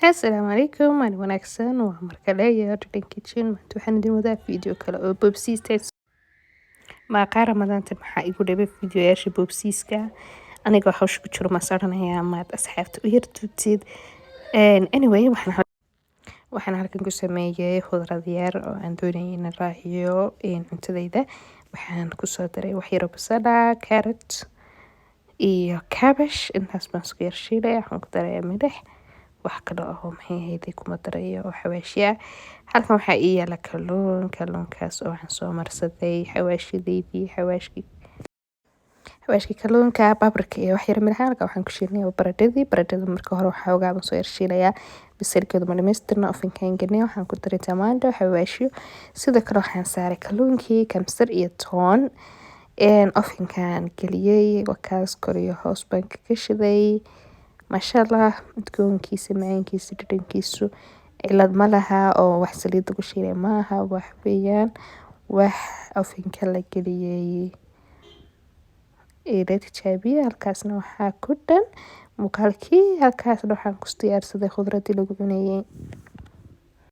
Asalaamu calaykum, waan wanaagsan. Waa markale iyo Riden Kitchen. Maanta waxaan idin wadaa video kale oo boobsiista. Maaqa Ramadaantan maxaa igu dhibay videoyaasha boobsiiska. Anigoo hawsha ku jiro ma saranayaa maad asxaabta u yartuutid. Anyway, waxaan halkan ku sameeyay khudrad yar oo aan doonayay in raaciyo cuntadayda. Waxaan ku soo daray wax yar oo basal, carrot iyo cabbage. Intaas baan isku yar shiilay. Waxaan ku daray milix. wax kale oo maxay ahayd kuma darayo oo xawaashiya. Halkan waxaa ii yaala kalluunkaas oo waxaan soo marsaday xawaashidaydii, xawaashki kalluunka, paprika iyo wax yar milix. Halkan waxaan ku shiilnay baradhada marka hore waxaa uga soo yar shiilaya bisalkeedu ma dhamaystirna ofinkaan gelnay. Waxaan ku daray tamaandho, xawaashiyo. Sidoo kale waxaan saaray kalluunkii, kamsar iyo toon. Ofinkaan geliyay wakaas koriyo hoos baan ka shiday. Mashallah, udgoonkiisa, macaankiisa, dhadhankiisu cilad ma laha oo wax saliid lagu shiilay maaha. Wax weeyaan wax ofinka la geliyay la tijaabiyay. Halkaasna waxaa ku dhan muuqaalkii. Halkaasna waxaan ku diyaarsaday khudradii lagu cunayay.